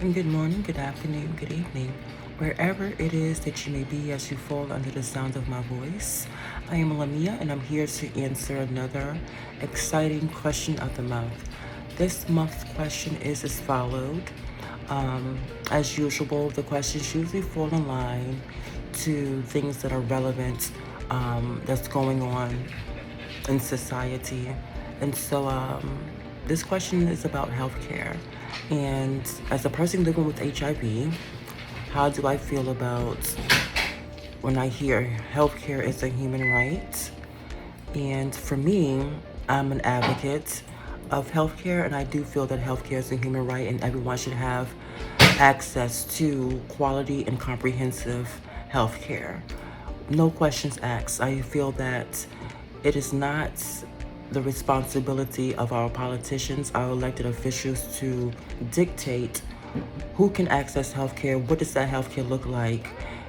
And good morning, good afternoon, good evening, wherever it is that you may be as you fall under the sound of my voice. I am Lamia and I'm here to answer another exciting question of the month. This month's question is as followed. As usual, the questions usually fall in line to things that are relevant that's going on in society. And so this question is about healthcare. And as a person living with HIV, how do I feel about when I hear healthcare is a human right? And for me, I'm an advocate of healthcare, and I do feel that healthcare is a human right, and everyone should have access to quality and comprehensive healthcare. No questions asked. I feel that it is not the responsibility of our politicians, our elected officials, to dictate who can access healthcare, what does that healthcare look like,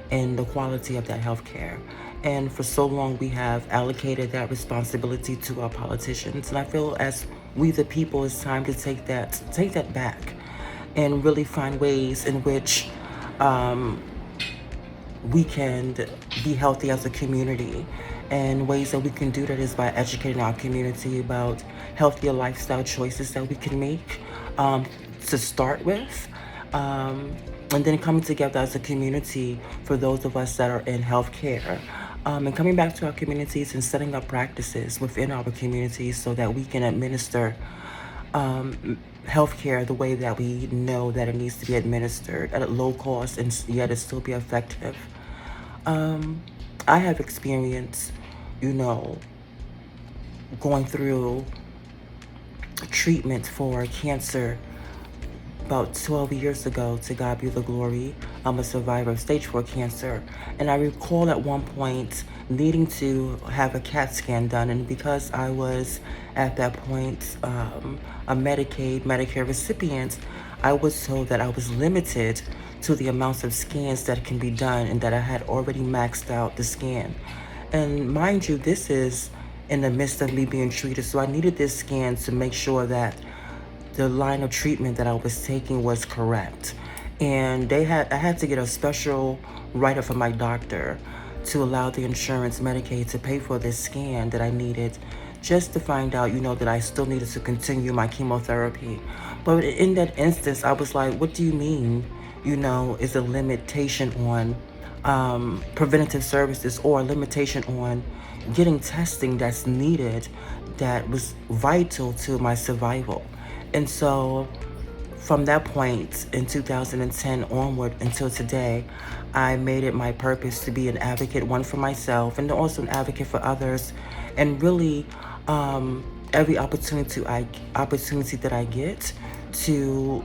and the quality of that healthcare. And for so long, we have allocated that responsibility to our politicians. And I feel as we, the people, it's time to take that back, and really find ways in which we can be healthy as a community. And ways that we can do that is by educating our community about healthier lifestyle choices that we can make to start with. And then coming together as a community for those of us that are in healthcare. And coming back to our communities and setting up practices within our communities so that we can administer healthcare the way that we know that it needs to be administered at a low cost and yet it still be effective. Um, I have experience, you know, going through treatment for cancer about 12 years ago. To God be the glory. I'm a survivor of stage 4 cancer. And I recall at one point needing to have a CAT scan done. And because I was at that point a Medicare recipient, I was told that I was limited to the amounts of scans that can be done and that I had already maxed out the scan. And mind you, this is in the midst of me being treated. So I needed this scan to make sure that the line of treatment that I was taking was correct. And I had to get a special write-up from my doctor to allow the insurance Medicaid to pay for this scan that I needed just to find out, that I still needed to continue my chemotherapy. But in that instance, I was like, what do you mean, is a limitation on preventative services or a limitation on getting testing that's needed that was vital to my survival? And so from that point in 2010 onward until today, I made it my purpose to be an advocate, one for myself and also an advocate for others. And really, every opportunity that I get to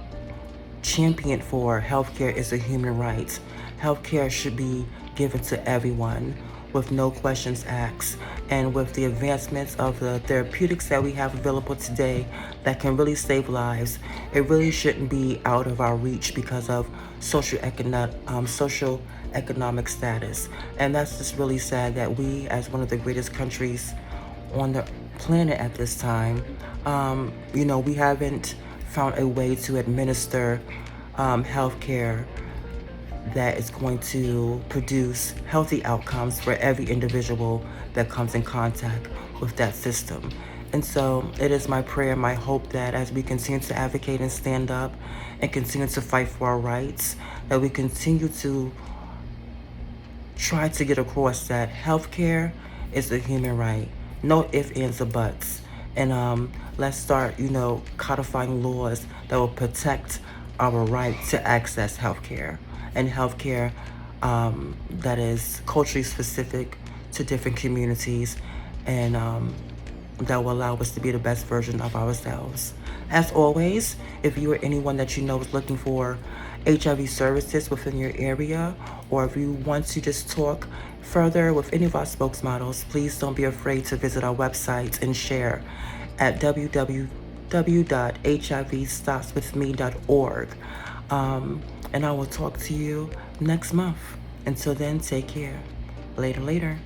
champion for healthcare is a human right. Healthcare should be given to everyone with no questions asked. And with the advancements of the therapeutics that we have available today that can really save lives, it really shouldn't be out of our reach because of social economic status. And that's just really sad that we, as one of the greatest countries on the planet at this time, we haven't found a way to administer healthcare that is going to produce healthy outcomes for every individual that comes in contact with that system. And so it is my prayer, my hope that as we continue to advocate and stand up and continue to fight for our rights, that we continue to try to get across that healthcare is a human right. No ifs, ands, or buts. And let's start, codifying laws that will protect our right to access healthcare and healthcare that is culturally specific to different communities and that will allow us to be the best version of ourselves. As always, if you or anyone that you know is looking for HIV services within your area, or if you want to just talk further with any of our spokesmodels, please don't be afraid to visit our website and share at www.hivstopswithme.org. And I will talk to you next month. Until then, take care. Later, later.